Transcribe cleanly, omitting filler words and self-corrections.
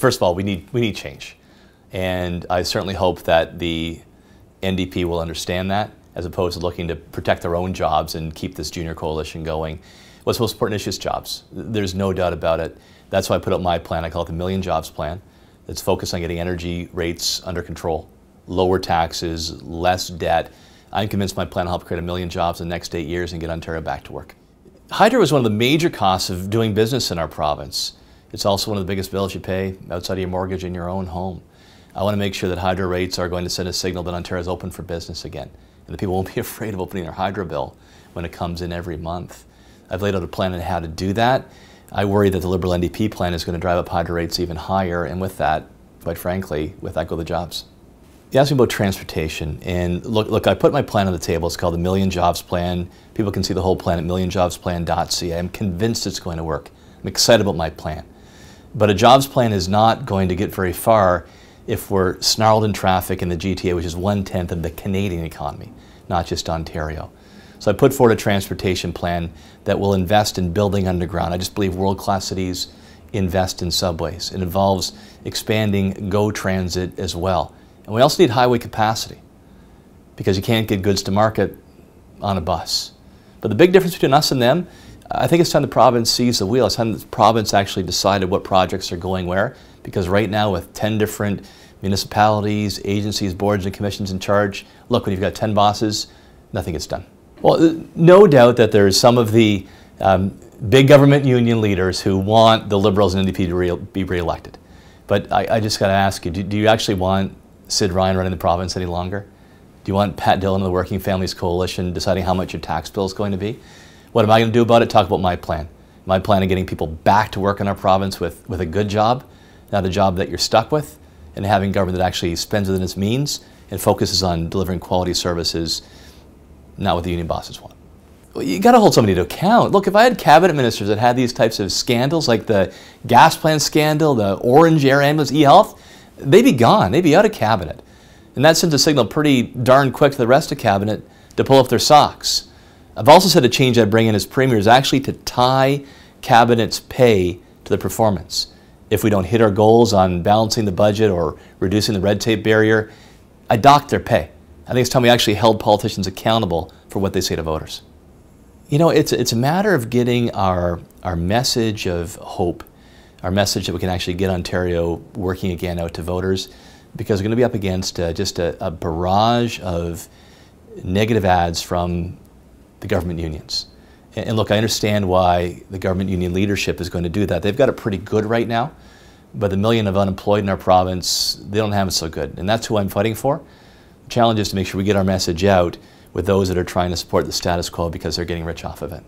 First of all, we need change. And I certainly hope that the NDP will understand that, as opposed to looking to protect their own jobs and keep this junior coalition going. What's most important is just jobs. There's no doubt about it. That's why I put out my plan. I call it the Million Jobs Plan. It's focused on getting energy rates under control, lower taxes, less debt. I'm convinced my plan will help create 1 million jobs in the next 8 years and get Ontario back to work. Hydro is one of the major costs of doing business in our province. It's also one of the biggest bills you pay outside of your mortgage in your own home. I want to make sure that hydro rates are going to send a signal that Ontario is open for business again, and that people won't be afraid of opening their hydro bill when it comes in every month. I've laid out a plan on how to do that. I worry that the Liberal NDP plan is going to drive up hydro rates even higher, and with that, quite frankly, with that go the jobs. You asked me about transportation, and look, I put my plan on the table. It's called the Million Jobs Plan. People can see the whole plan at millionjobsplan.ca. I'm convinced it's going to work. I'm excited about my plan. But a jobs plan is not going to get very far if we're snarled in traffic in the GTA, which is 1/10 of the Canadian economy, not just Ontario. So I put forward a transportation plan that will invest in building underground. I just believe world-class cities invest in subways. It involves expanding GO Transit as well. And we also need highway capacity, because you can't get goods to market on a bus. But the big difference between us and them, I think it's time the province sees the wheel. It's time the province actually decided what projects are going where, because right now with 10 different municipalities, agencies, boards and commissions in charge, look, when you've got 10 bosses, nothing gets done. Well, no doubt that there's some of the big government union leaders who want the Liberals and NDP to be re-elected. But I just got to ask you, do you actually want Sid Ryan running the province any longer? Do you want Pat Dillon of the Working Families Coalition deciding how much your tax bill is going to be? What am I going to do about it? Talk about my plan. My plan of getting people back to work in our province with a good job, not a job that you're stuck with, and having government that actually spends within its means and focuses on delivering quality services, not what the union bosses want. Well, you got to hold somebody to account. Look, if I had cabinet ministers that had these types of scandals, like the gas plant scandal, the Orange Air Ambulance, e-health, they'd be gone. They'd be out of cabinet. And that sends a signal pretty darn quick to the rest of cabinet to pull up their socks. I've also said a change I'd bring in as premier is actually to tie cabinet's pay to the performance. If we don't hit our goals on balancing the budget or reducing the red tape barrier, I dock their pay. I think it's time we actually held politicians accountable for what they say to voters. You know, it's a matter of getting our message of hope, our message that we can actually get Ontario working again out to voters, because we're going to be up against just a barrage of negative ads from the government unions. And look, I understand why the government union leadership is going to do that. They've got it pretty good right now, but the million of unemployed in our province, they don't have it so good. And that's who I'm fighting for. The challenge is to make sure we get our message out with those that are trying to support the status quo because they're getting rich off of it.